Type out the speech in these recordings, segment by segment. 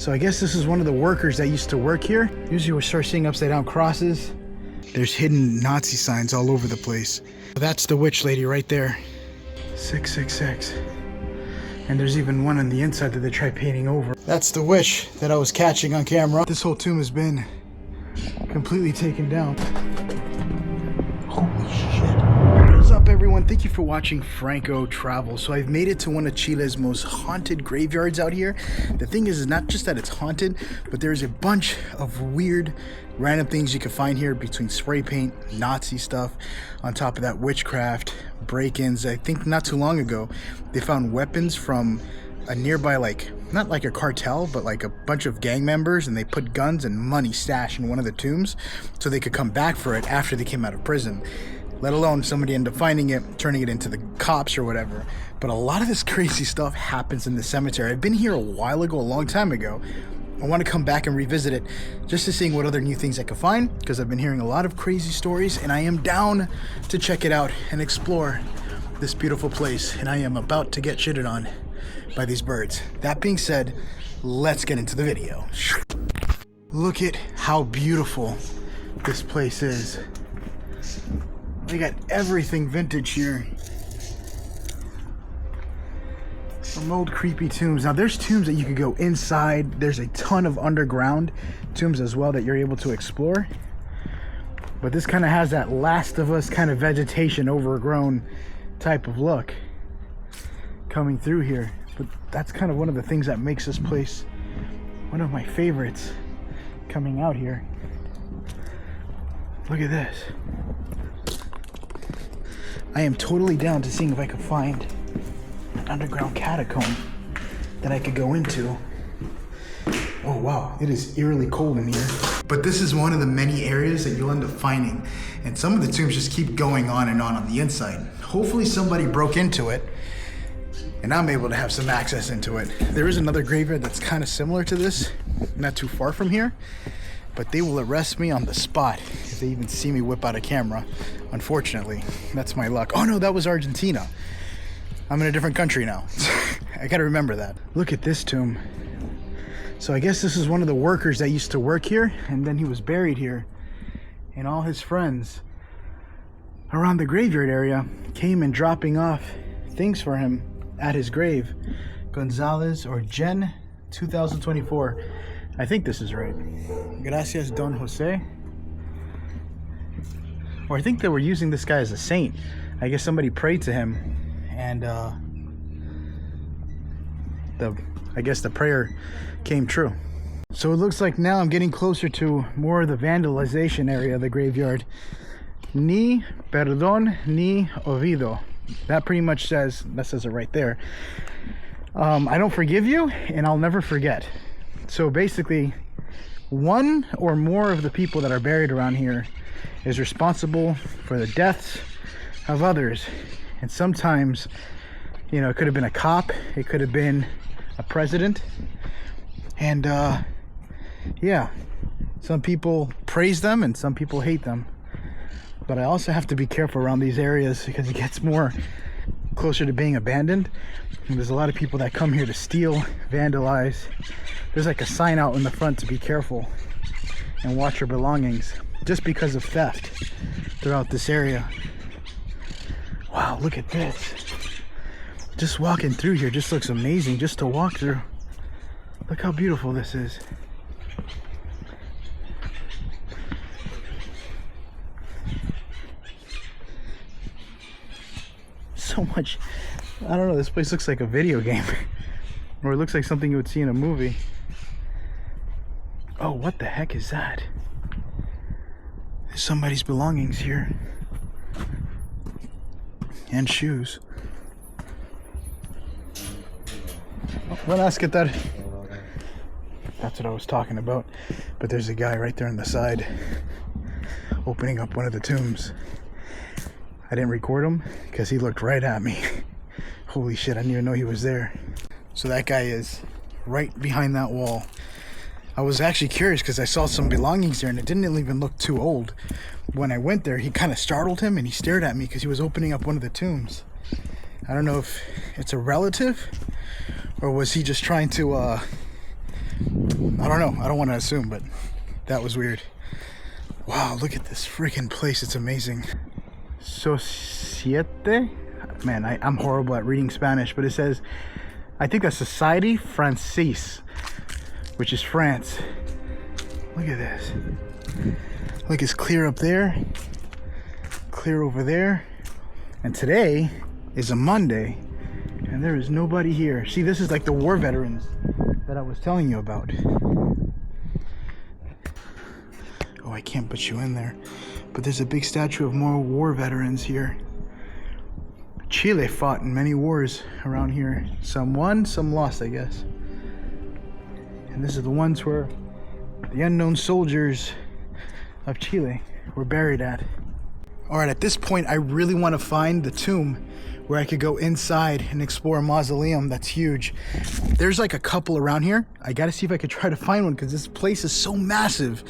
So I guess this is one of the workers that used to work here. Usually we start seeing upside down crosses. There's hidden Nazi signs all over the place. That's the witch lady right there. 666. And there's even one on the inside that they tried painting over. That's the witch that I was catching on camera. This whole tomb has been completely taken down. Holy shit. What's up, everyone? Thank you for watching Franco Travel. So I've made it to one of Chile's most haunted graveyards out here. The thing is not just that it's haunted, but there's a bunch of weird random things you can find here, between spray paint, Nazi stuff, on top of that witchcraft, break-ins. I think not too long ago they found weapons from a nearby, like, not like a cartel, but like a bunch of gang members, and they put guns and money stashed in one of the tombs so they could come back for it after they came out of prison. Let alone somebody ended up finding it, turning it into the cops or whatever. But a lot of this crazy stuff happens in the cemetery. I've been here a while ago, a long time ago. I want to come back and revisit it just to see what other new things I can find, because I've been hearing a lot of crazy stories, and I am down to check it out and explore this beautiful place. And I am about to get shitted on by these birds. That being said, let's get into the video. Look at how beautiful this place is. They got everything vintage here. Some old creepy tombs. Now there's tombs that you could go inside. There's a ton of underground tombs as well that you're able to explore. But this kind of has that Last of Us kind of vegetation, overgrown type of look coming through here. But that's kind of one of the things that makes this place one of my favorites coming out here. Look at this. I am totally down to seeing if I can find an underground catacomb that I could go into. Oh wow, it is eerily cold in here. But this is one of the many areas that you'll end up finding, and some of the tombs just keep going on and on the inside. Hopefully somebody broke into it and I'm able to have some access into it. There is another graveyard that's kind of similar to this, not too far from here, but they will arrest me on the spot if they even see me whip out a camera. Unfortunately, that's my luck. Oh no, that was Argentina. I'm in a different country now. I gotta remember that. Look at this tomb. So I guess this is one of the workers that used to work here, and then he was buried here. And all his friends around the graveyard area came and dropping off things for him at his grave. Gonzalez or Jen 2024. I think this is right. Gracias, Don Jose. Or I think they were using this guy as a saint. I guess somebody prayed to him, and I guess the prayer came true. So it looks like now I'm getting closer to more of the vandalization area of the graveyard. Ni perdón ni olvido. That pretty much says, that says it right there. I don't forgive you, and I'll never forget. So basically, one or more of the people that are buried around here is responsible for the deaths of others. And sometimes, you know, it could have been a cop, it could have been a president. And yeah, some people praise them and some people hate them. But I also have to be careful around these areas because it gets more closer to being abandoned. And there's a lot of people that come here to steal, vandalize. There's like a sign out in the front to be careful and watch your belongings, just because of theft throughout this area. Wow, look at this. Just walking through here just looks amazing just to walk through. Look how beautiful this is. So much, I don't know, this place looks like a video game. Or it looks like something you would see in a movie. Oh, what the heck is that? There's somebody's belongings here. And shoes. Buenas, ¿qué tal? That's what I was talking about. But there's a guy right there on the side opening up one of the tombs. I didn't record him because he looked right at me. Holy shit, I didn't even know he was there. So that guy is right behind that wall. I was actually curious because I saw some belongings there and it didn't even look too old. When I went there, he kind of startled him and he stared at me because he was opening up one of the tombs. I don't know if it's a relative or was he just trying to I don't know. I don't want to assume, but that was weird. Wow, look at this freaking place. It's amazing. Societe? Man, I'm horrible at reading Spanish, but it says, I think that's Society Francaise, which is France. Look at this. Look, it's clear up there, clear over there. And today is a Monday, and there is nobody here. See, this is like the war veterans that I was telling you about. Oh, I can't put you in there. But there's a big statue of more war veterans here. Chile fought in many wars around here. Some won, some lost, I guess. And this is the ones where the unknown soldiers of Chile were buried at. Alright, at this point I really want to find the tomb where I could go inside and explore a mausoleum that's huge. There's like a couple around here. I gotta see if I could try to find one because this place is so massive.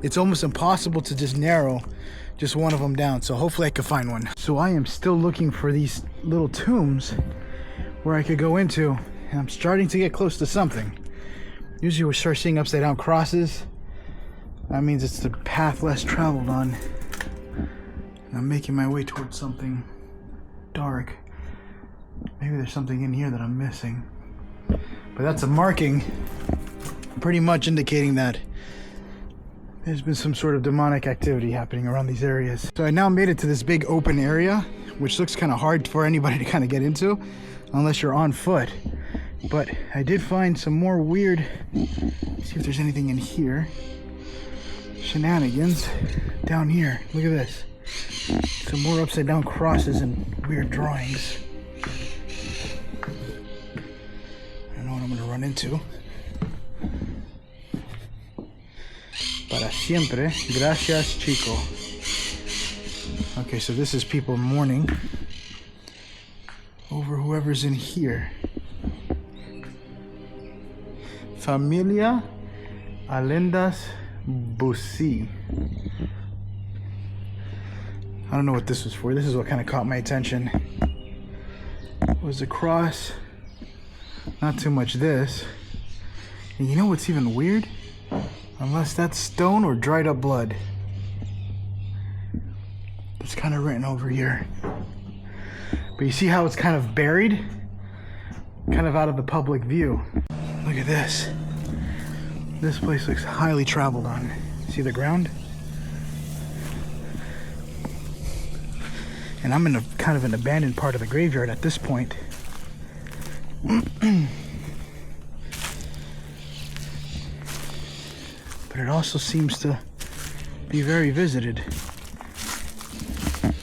It's almost impossible to just narrow just one of them down. So hopefully I could find one. So I am still looking for these little tombs where I could go into, and I'm starting to get close to something. Usually we start seeing upside down crosses. That means it's the path less traveled on. And I'm making my way towards something dark. Maybe there's something in here that I'm missing. But that's a marking pretty much indicating that there's been some sort of demonic activity happening around these areas. So I now made it to this big open area, which looks kind of hard for anybody to kind of get into unless you're on foot. But I did find some more weird, see if there's anything in here, shenanigans down here. Look at this. Some more upside down crosses and weird drawings. I don't know what I'm going to run into. Para siempre, gracias chico. Okay, so this is people mourning over whoever's in here. Familia Alendas Busi. I don't know what this was for. This is what kind of caught my attention. It was a cross. Not too much this. And you know what's even weird? Unless that's stone or dried up blood. It's kind of written over here. But you see how it's kind of buried? Kind of out of the public view. Look at this. This place looks highly traveled on. See the ground? And I'm in a kind of an abandoned part of the graveyard at this point. But it also seems to be very visited.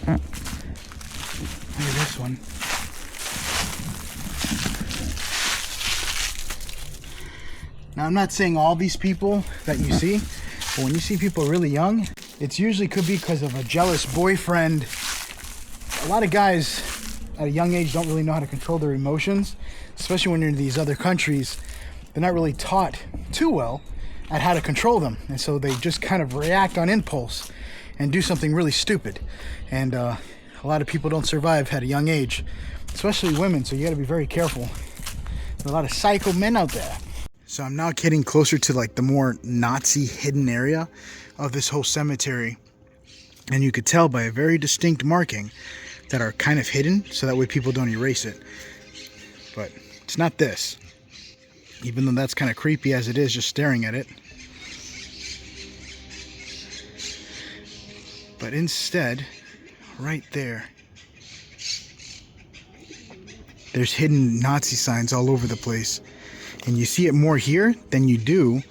Look at this one. Now I'm not saying all these people that you see, but when you see people really young, it's usually could be because of a jealous boyfriend. A lot of guys at a young age don't really know how to control their emotions, especially when you're in these other countries. They're not really taught too well at how to control them, and so they just kind of react on impulse and do something really stupid. And a lot of people don't survive at a young age, especially women, so you got to be very careful. There's a lot of psycho men out there. So I'm now getting closer to like the more Nazi hidden area of this whole cemetery, and you could tell by a very distinct marking that are kind of hidden, so that way people don't erase it. But it's not this, even though that's kind of creepy as it is just staring at it. But instead, right there, there's hidden Nazi signs all over the place. And you see it more here than you do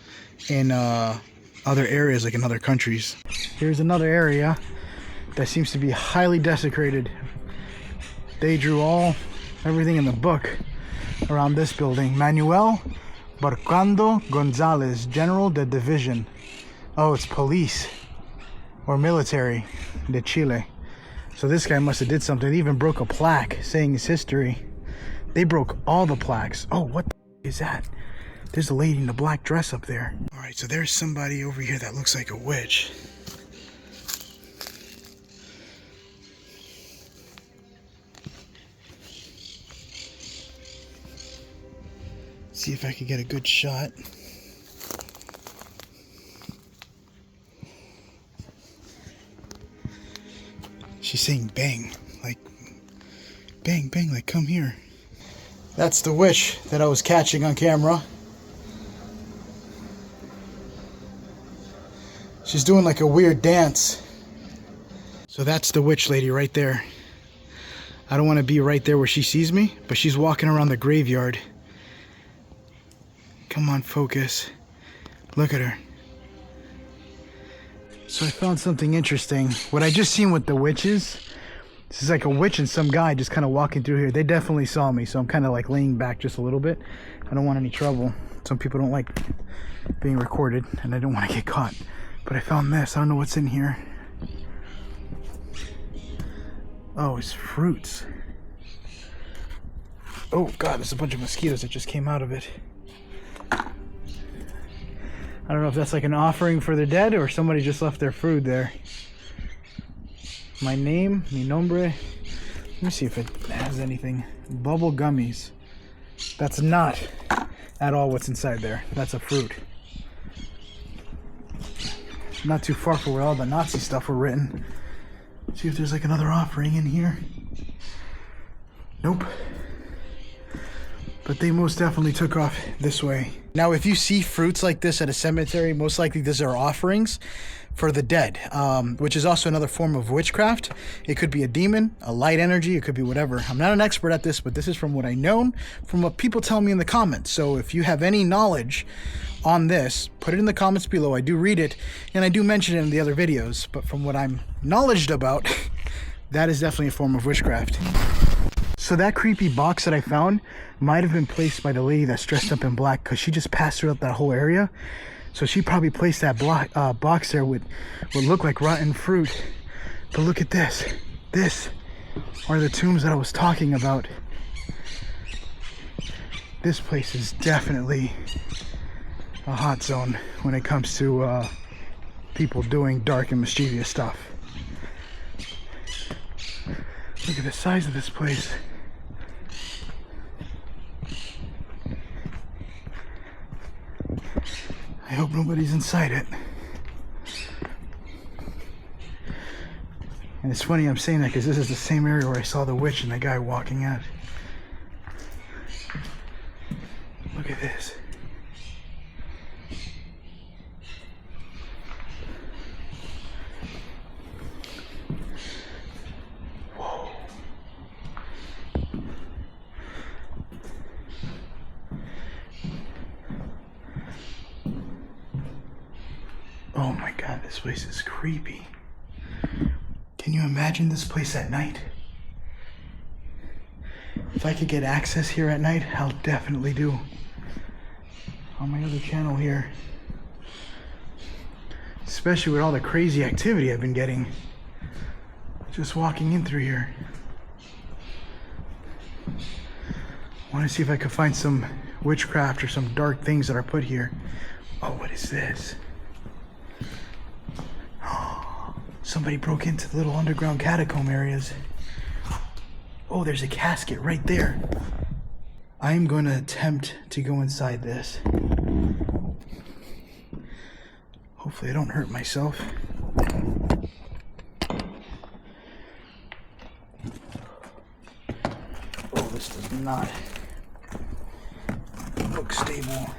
in other areas, like in other countries. Here's another area that seems to be highly desecrated. They drew everything in the book around this building. Manuel Barcando Gonzalez, General de Division. Oh, it's police or military de Chile. So this guy must have did something. They even broke a plaque saying his history. They broke all the plaques. Oh, what the is that? There's a lady in a black dress up there. All right, so there's somebody over here that looks like a witch. See if I can get a good shot. She's saying bang, like bang, bang, like come here. That's the witch that I was catching on camera. She's doing like a weird dance. So that's the witch lady right there. I don't want to be right there where she sees me, but she's walking around the graveyard. Come on, focus. Look at her. So I found something interesting. What I just seen with the witches, this is like a witch and some guy just kind of walking through here. They definitely saw me, so I'm kind of like laying back just a little bit. I don't want any trouble. Some people don't like being recorded, and I don't want to get caught. But I found this. I don't know what's in here. Oh, it's fruits. Oh God, there's a bunch of mosquitoes that just came out of it. I don't know if that's like an offering for the dead or somebody just left their food there. My name, mi nombre. Let me see if it has anything. Bubble gummies. That's not at all what's inside there. That's a fruit. Not too far from where all the Nazi stuff were written. See if there's like another offering in here. Nope. But they most definitely took off this way. Now, if you see fruits like this at a cemetery, most likely these are offerings for the dead, which is also another form of witchcraft. It could be a demon, a light energy, it could be whatever. I'm not an expert at this, but this is from what I know, from what people tell me in the comments. So if you have any knowledge on this, put it in the comments below. I do read it, and I do mention it in the other videos, but from what I'm knowledgeable about, that is definitely a form of witchcraft. So that creepy box that I found might have been placed by the lady that's dressed up in black, because she just passed throughout that whole area. So she probably placed that box there with what looked like rotten fruit. But look at this. This are the tombs that I was talking about. This place is definitely a hot zone when it comes to people doing dark and mischievous stuff. Look at the size of this place. I hope nobody's inside it. And it's funny I'm saying that because this is the same area where I saw the witch and the guy walking at. Look at this. Whoa. Oh my God, this place is creepy. Can you imagine this place at night? If I could get access here at night, I'll definitely do. On my other channel here. Especially with all the crazy activity I've been getting. Just walking in through here. I want to see if I could find some witchcraft or some dark things that are put here. Oh, what is this? Somebody broke into the little underground catacomb areas. Oh, there's a casket right there. I'm going to attempt to go inside this. Hopefully I don't hurt myself. Oh, this does not look stable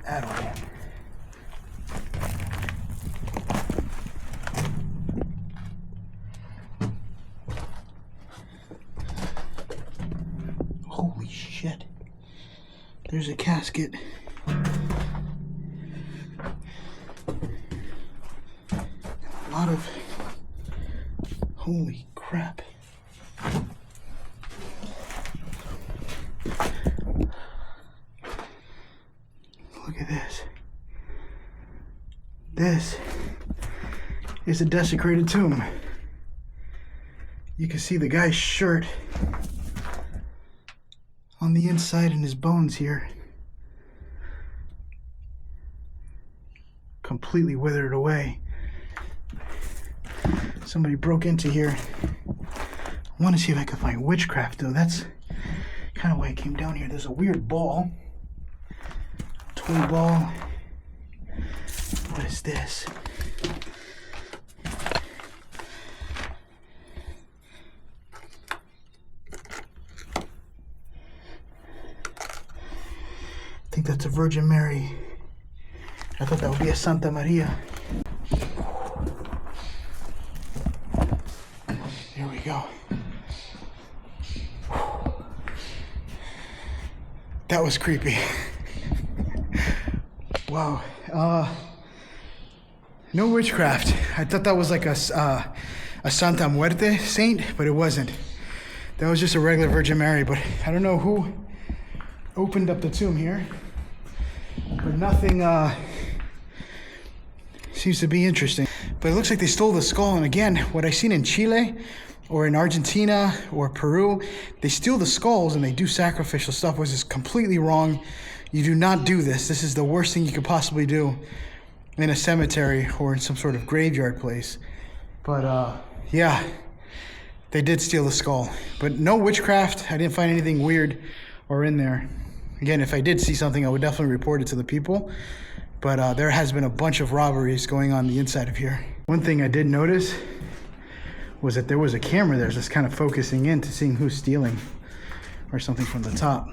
at all. Holy shit. There's a casket. A lot of... Holy crap. Look at this. This is a desecrated tomb. You can see the guy's shirt on the inside and his bones here. Completely withered away. Somebody broke into here. I want to see if I can find witchcraft though. That's kind of why I came down here. There's a weird ball. Toy ball. What is this? Virgin Mary. I thought that would be a Santa Maria. Here we go. That was creepy. Wow. No witchcraft. I thought that was like a Santa Muerte saint, but it wasn't. That was just a regular Virgin Mary, but I don't know who opened up the tomb here. But nothing seems to be interesting. But it looks like they stole the skull, and again, what I seen in Chile or in Argentina or Peru, they steal the skulls and they do sacrificial stuff, which is completely wrong. You do not do this. This is the worst thing you could possibly do in a cemetery or in some sort of graveyard place. But yeah, they did steal the skull. But no witchcraft. I didn't find anything weird or in there. Again, if I did see something, I would definitely report it to the people. But there has been a bunch of robberies going on the inside of here. One thing I did notice was that there was a camera there just kind of focusing in to seeing who's stealing or something from the top.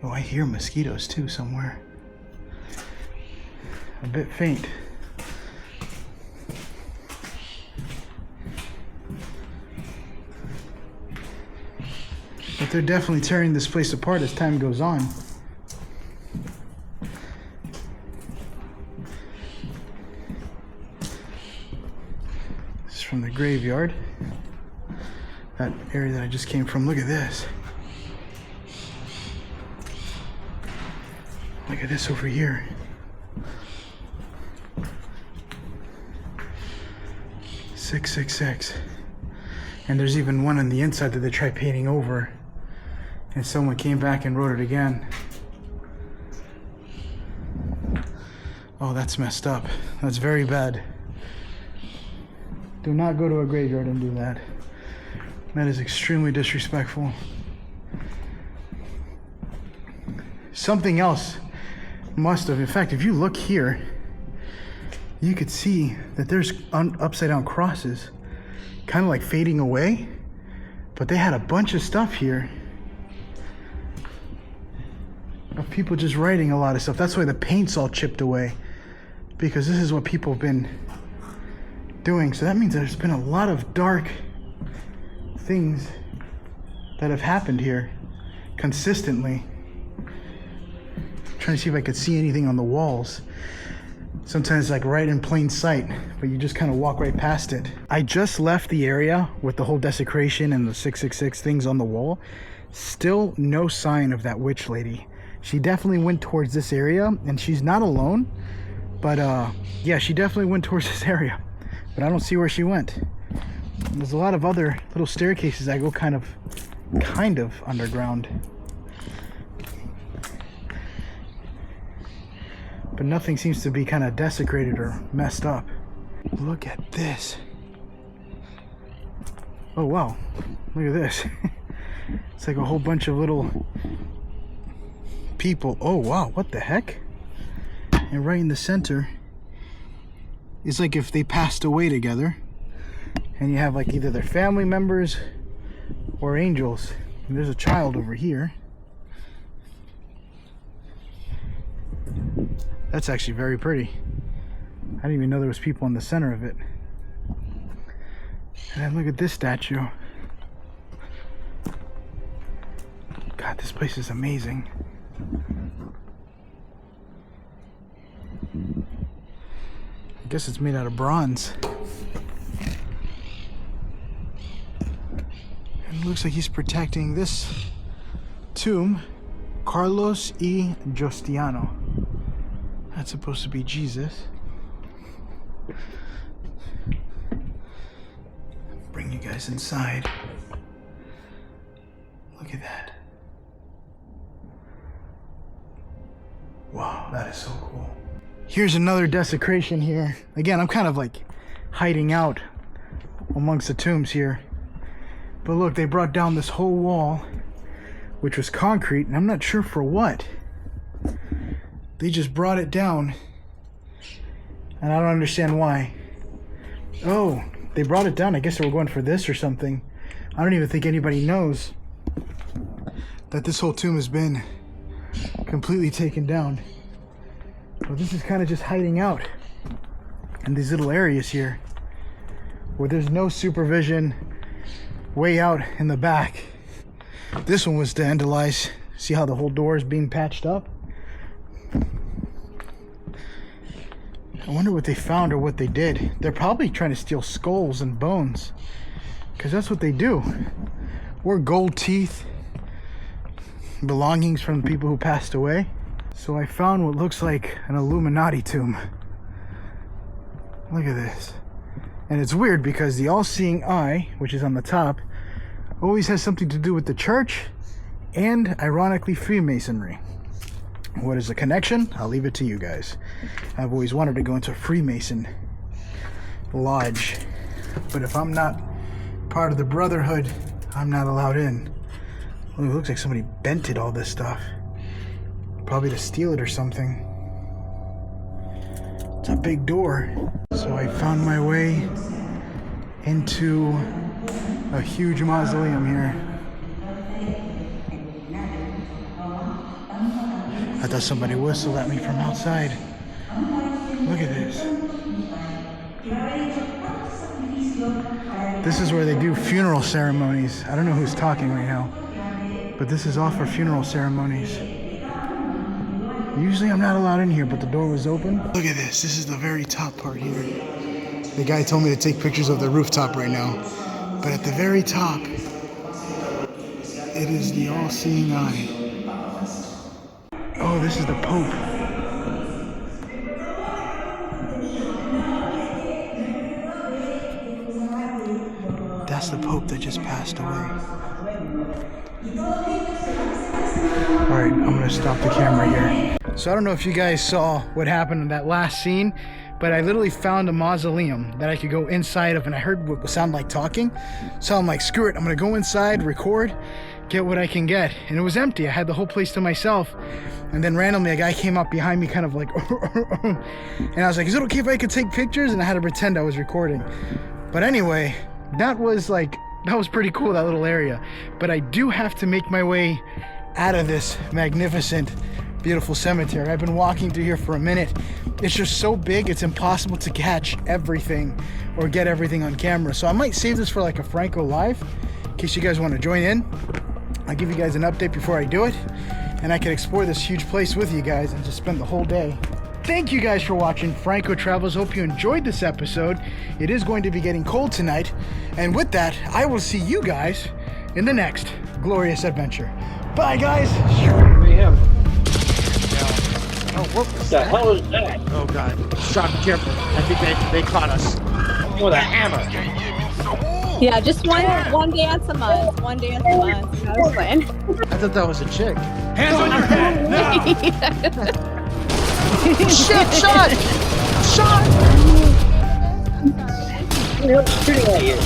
Oh, I hear mosquitoes too somewhere. A bit faint. But they're definitely tearing this place apart as time goes on. This is from the graveyard. That area that I just came from. Look at this. Look at this over here. "666." And there's even one on the inside that they tried painting over. And someone came back and wrote it again. Oh, that's messed up. That's very bad. Do not go to a graveyard and do that. That is extremely disrespectful. Something else must have. In fact, if you look here, you could see that there's upside down crosses kind of like fading away. But they had a bunch of stuff here of people just writing a lot of stuff. That's why the paint's all chipped away, because this is what people have been doing. So that means there's been a lot of dark things that have happened here consistently. I'm trying to see if I could see anything on the walls. Sometimes like right in plain sight, but you just kind of walk right past it. I just left the area with the whole desecration and the 666 things on the wall. Still no sign of that witch lady. She definitely went towards this area, and she's not alone, but yeah, she definitely went towards this area, but I don't see where she went. There's a lot of other little staircases that go kind of underground, but nothing seems to be kind of desecrated or messed up. Look at this. Oh wow, look at this. It's like a whole bunch of little people. Oh wow, what the heck? And right in the center is like if they passed away together, and you have like either their family members or angels. And there's a child over here. That's actually very pretty. I didn't even know there was people in the center of it. And then look at this statue. God, this place is amazing. I guess it's made out of bronze. And it looks like he's protecting this tomb, Carlos y Justiano. That's supposed to be Jesus. Bring you guys inside. Look at that. Wow, that is so cool. Here's another desecration here. Again, I'm kind of like hiding out amongst the tombs here. But look, they brought down this whole wall, which was concrete, and I'm not sure for what. They just brought it down, and I don't understand why. Oh, they brought it down. I guess they were going for this or something. I don't even think anybody knows that this whole tomb has been completely taken down. But this is kind of just hiding out in these little areas here where there's no supervision way out in the back. This one was vandalized. See how the whole door is being patched up? I wonder what they found or what they did. They're probably trying to steal skulls and bones, because that's what they do. Or gold teeth, belongings from the people who passed away. So I found what looks like an Illuminati tomb. Look at this. And it's weird because the all-seeing eye, which is on the top, always has something to do with the church and, ironically, Freemasonry. What is the connection? I'll leave it to you guys. I've always wanted to go into a Freemason lodge, but if I'm not part of the Brotherhood, I'm not allowed in. Well, it looks like somebody bented all this stuff, probably to steal it or something. It's a big door. So I found my way into a huge mausoleum here. I thought somebody whistled at me from outside. Look at this. This is where they do funeral ceremonies. I don't know who's talking right now, but this is all for funeral ceremonies. Usually I'm not allowed in here, but the door was open. Look at this. This is the very top part here. The guy told me to take pictures of the rooftop right now, but at the very top, it is the all-seeing eye. Oh, this is the Pope. That's the Pope that just passed away. Alright, I'm gonna stop the camera here. So I don't know if you guys saw what happened in that last scene, but I literally found a mausoleum that I could go inside of, and I heard what sounded like talking. So I'm like, screw it, I'm gonna go inside, record, get what I can get. And it was empty. I had the whole place to myself. And then randomly a guy came up behind me kind of like and I was like, is it okay if I could take pictures? And I had to pretend I was recording. But anyway, that was pretty cool, that little area. But I do have to make my way out of this magnificent, beautiful cemetery. I've been walking through here for a minute. It's just so big, it's impossible to catch everything or get everything on camera. So I might save this for like a Franco Live in case you guys want to join in. I'll give you guys an update before I do it, and I can explore this huge place with you guys and just spend the whole day. Thank you guys for watching Franco Travels. Hope you enjoyed this episode. It is going to be getting cold tonight, and with that, I will see you guys in the next glorious adventure. Bye, guys. Him. Oh, what the hell is that? Oh god. Stop, careful. I think they caught us. With a hammer. Yeah, just one dance a month. One dance a month. I was playing. I thought that was a chick. Hands on your head now! Shit! Shot! Shot! Shooting at you.